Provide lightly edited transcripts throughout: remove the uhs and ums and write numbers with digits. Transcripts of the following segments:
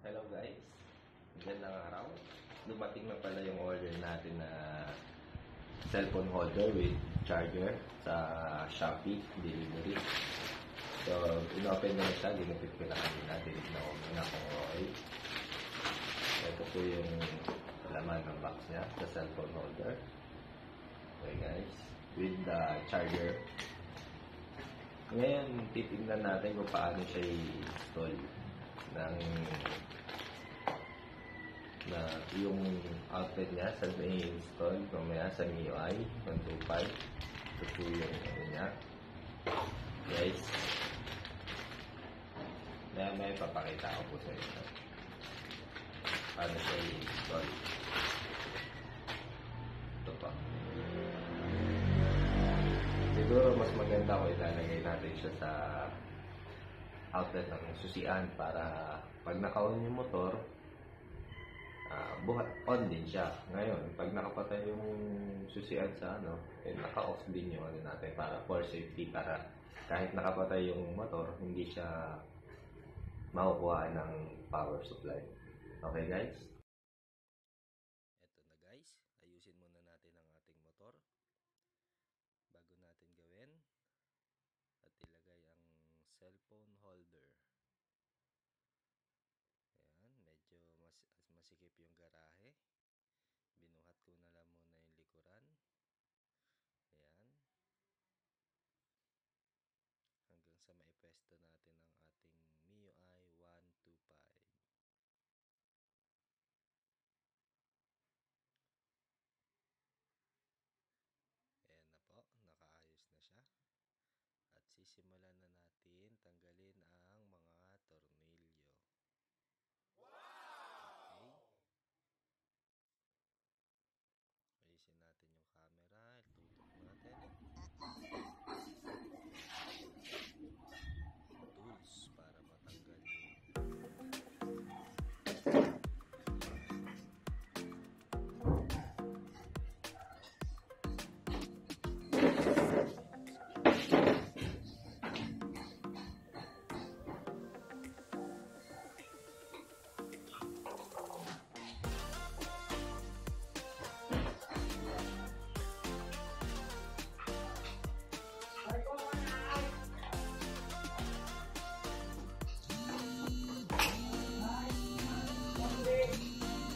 Hello guys, magandang araw. Dumating na pala yung order natin na cellphone holder with charger sa Shopee delivery. So, in-open na siya, ginupit ko na kanina, dinignan ko muna kung okay. Ito po yung laman ng box niya sa cellphone holder. Okay guys, with the charger. Ngayon, titignan natin kung paano siya i-install na yung outlet niya sa i-install kumaya sa MIUI 125. Ito po yung ano niya guys, may papakita ko po sa inyo paano siya i-install. Ito pa, siguro mas maganda kung ilalagay natin siya sa outlet ng susian para pag naka-on yung motor, on din siya. Ngayon, pag nakapatay yung susian sa naka-off din yung natin para for safety, para kahit nakapatay yung motor, hindi siya makukuha ng power supply. Okay guys? Eto na guys, ayusin muna natin ang ating motor bago natin gawin at ilagay ang cellphone holder. Ayan, medyo masikip yung garahe. Binuhat ko na lang muna yung likuran. Ayan. Hanggang sa maipesto natin ang ating MIUI 125. Ayan na po, nakaayos na siya. At sisimulan na natin tanggalin ang mga tornilyo. Ayusin natin yung camera, itutok natin. Tools para matanggal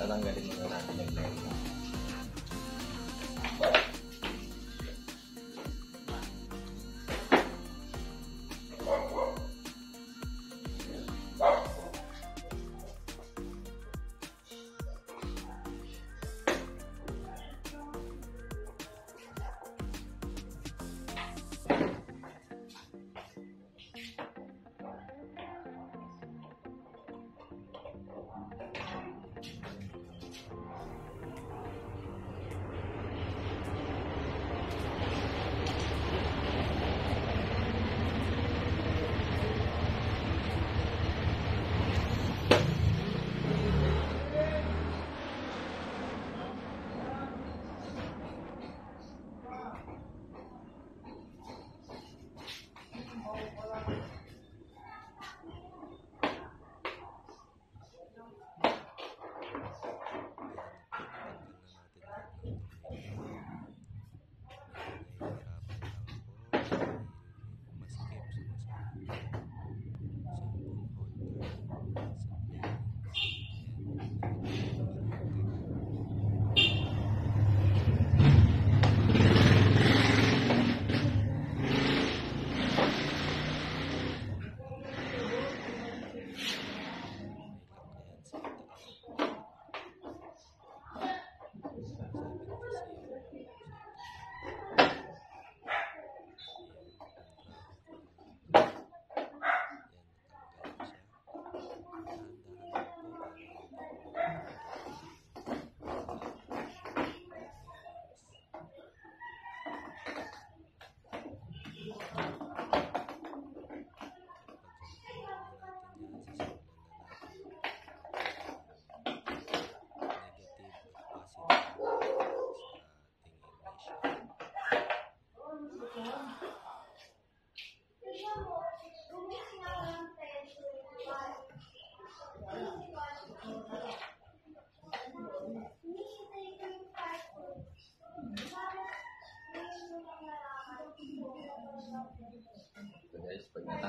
tatanggalin muna natin yung lens.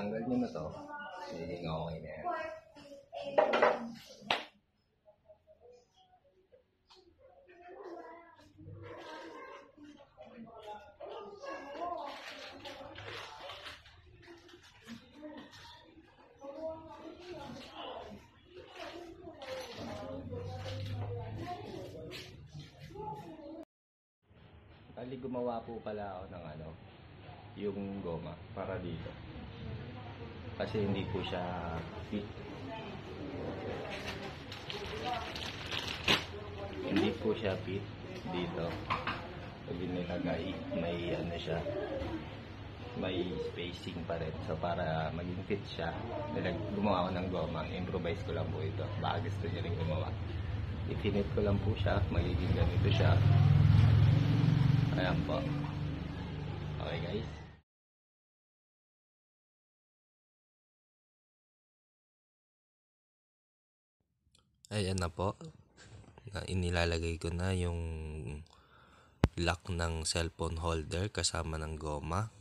natanggal nyo na to, magiging okay na yan. Bali, gumawa po pala ako ng yung goma para dito. Kasi hindi po siya fit. Hindi po siya fit dito. Pag nilagay, may siya, may spacing pa rin. So para maging fit siya, gumawa ko ng goma. Improvise ko lang po ito. Baka gusto niya rin gumawa. Ifinit ko lang po siya. Magiging ganito siya. Ayan po. Okay guys. Ayan na po. Inilalagay ko na yung lock ng cellphone holder kasama ng goma.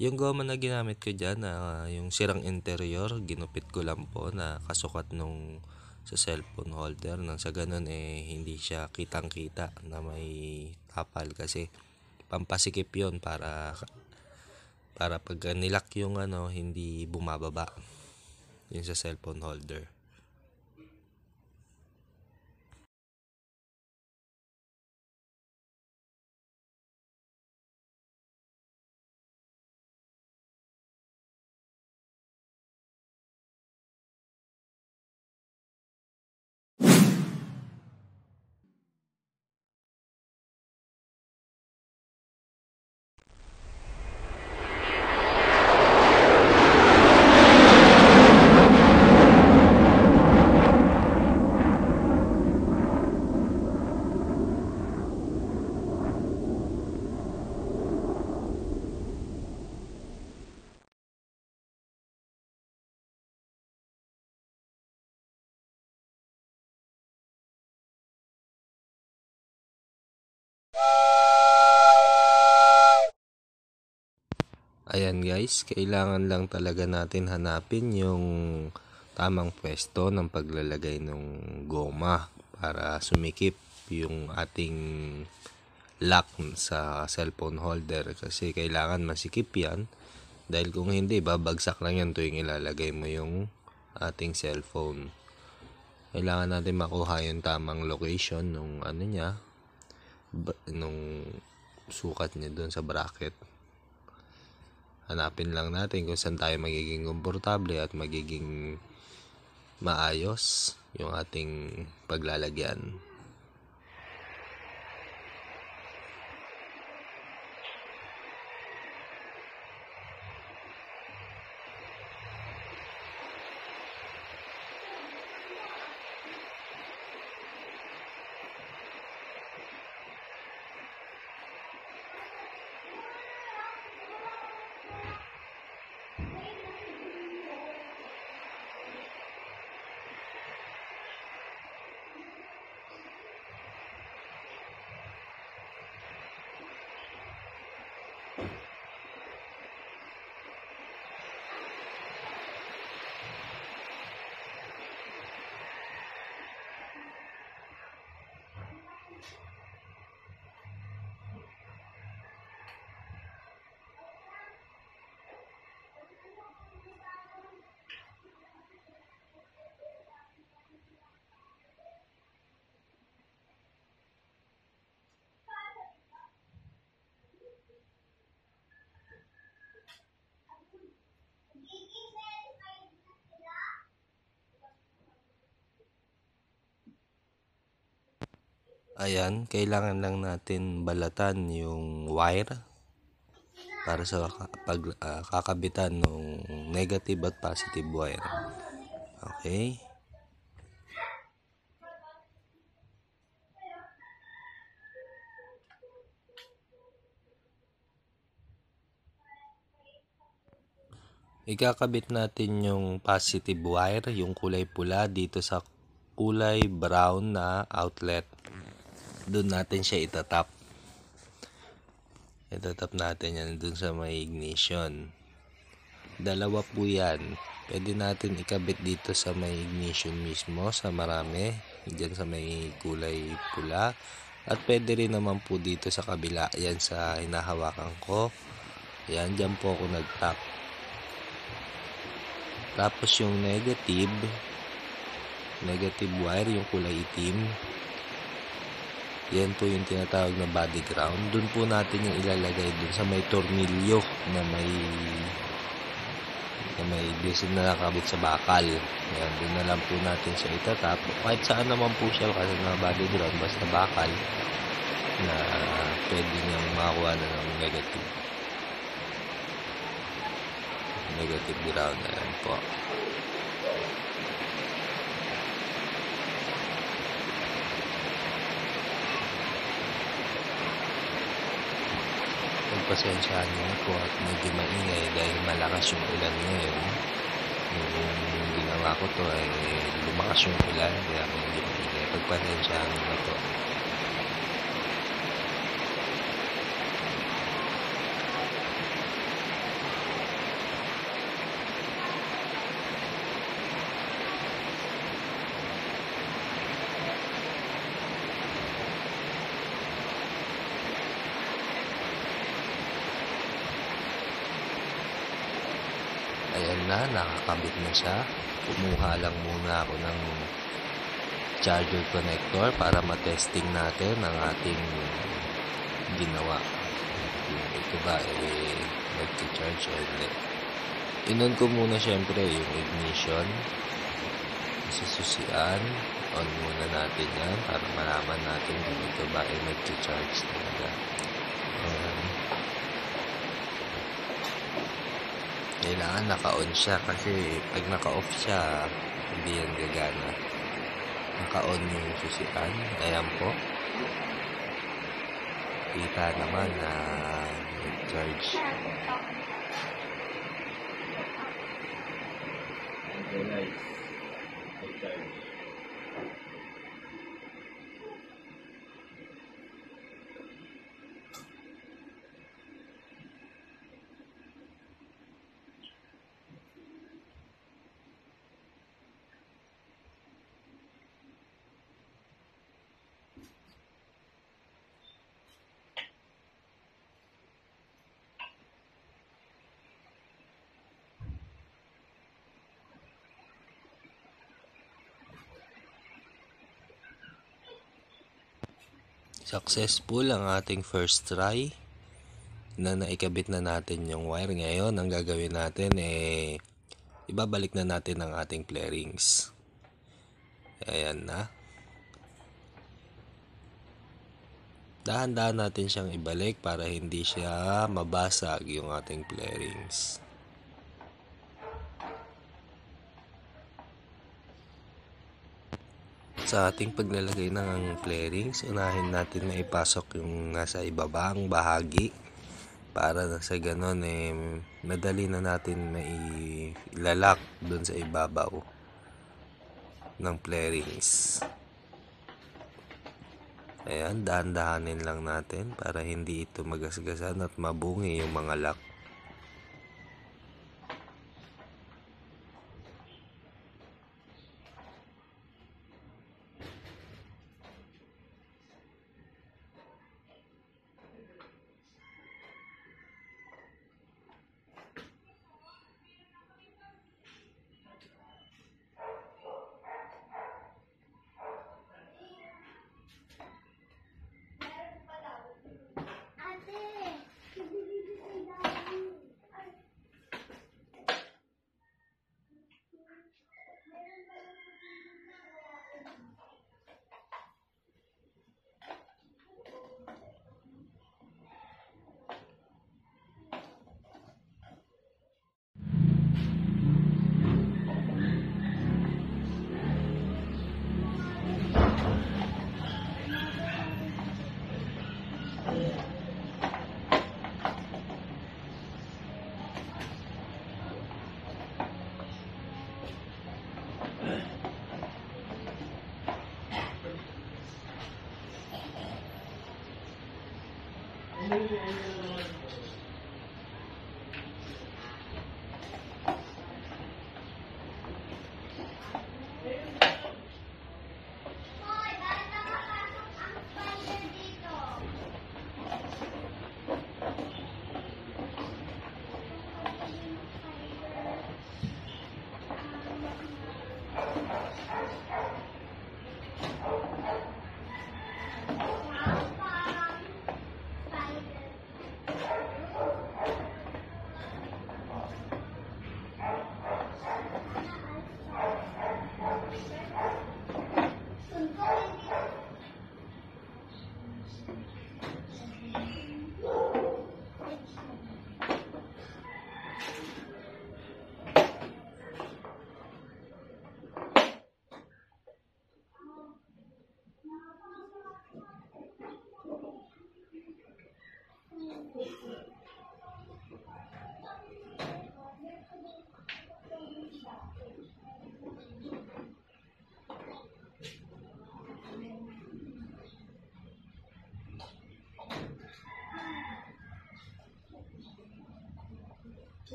Yung goma na ginamit ko dyan, yung sirang interior, ginupit ko lang po na kasukat nung sa cellphone holder, nang sa ganun hindi siya kitang-kita na may tapal, kasi pampasikip yun para pag nilock yung hindi bumababa yun sa cellphone holder. Ayan guys, kailangan lang talaga natin hanapin yung tamang pwesto ng paglalagay ng goma para sumikip yung ating lock sa cellphone holder, kasi kailangan masikip yan, dahil kung hindi, babagsak lang yan tuwing ilalagay mo yung ating cellphone. Kailangan natin makuha yung tamang location nung nung sukat niya doon sa bracket. Hanapin lang natin kung saan tayo magiging komportable at magiging maayos yung ating paglalagyan. Ayan, kailangan lang natin balatan yung wire para sa kakabitan ng negative at positive wire. Okay. Ikakabit natin yung positive wire, yung kulay pula, dito sa kulay brown na outlet. Doon natin siya itatap. Itatap natin yan doon sa may ignition. Dalawa po yan. Pwede natin ikabit dito sa may ignition mismo, sa marami, dyan sa may kulay pula. At pwede rin naman po dito sa kabila, yan sa hinahawakan ko. Yan, dyan po ako nag-tap. Tapos yung negative wire, yung kulay itim, yan po yung tinatawag na body ground. Doon po natin yung ilalagay dun sa may tornilyo na may disin na nakabit sa bakal. Yan, doon na lang po natin siya itatap. Kahit saan naman po siya kasi na body ground, basta bakal na pwede niyang makakuha na ng negative ground na yan po. Pagpasensyahan niyo po at medyo maingay dahil malakas yung ulan ngayon. Yung ginawa ko to ay lumakas yung ulan kaya medyo maingay. Pagpasensyahan niyo na po. Ayan na, nakakabit na siya. Kumuha lang muna ako ng charger connector para matesting natin ang ating ginawa. Ito ba nag-charge o hindi. Inon ko muna syempre yung ignition. Sususian. On muna natin yan para malaman natin kung ito ba nag-charge talaga. Kailangan naka-on siya kasi pag naka-off siya, hindi yan gagana. Naka-on yung susian. Ayan po. Kita naman na nag-charge. Okay, nice. Nag-charge. Successful ang ating first try na naikabit na natin yung wire. Ngayon, ang gagawin natin ibabalik na natin ang ating flarings. Ayan na. Dahan-dahan natin siyang ibalik para hindi siya mabasag yung ating flarings. Sa ating paglalagay ng flarings, unahin natin na ipasok yung nasa ibabang bahagi para sa ganon madali na natin mailalak dun sa ibabaw ng flarings. Ayan, dahan-dahanin lang natin para hindi ito magasgasan at mabungi yung mga lock.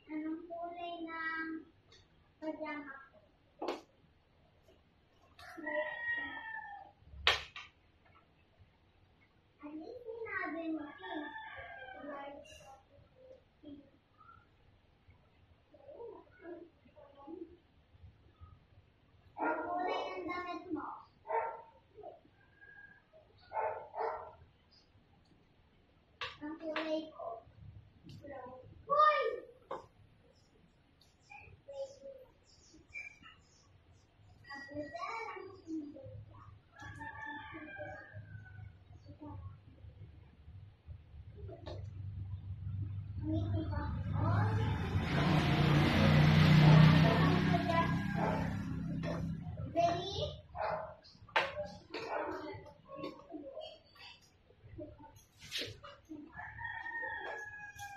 Anong kulay ng pajama ko? At least sinabi mo pink. Anong kulay ng damit mo? Ang kulay ko. Hoy!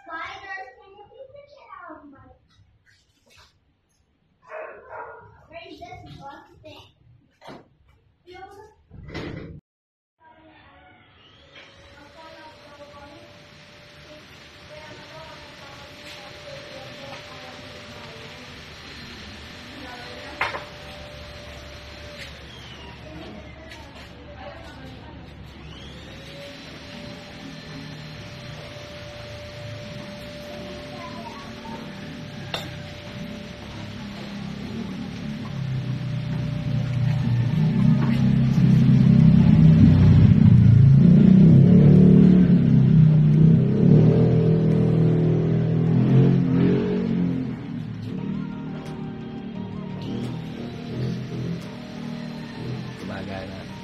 Spiders, can you please get it out of my... Where is this bus thing? Gumagana.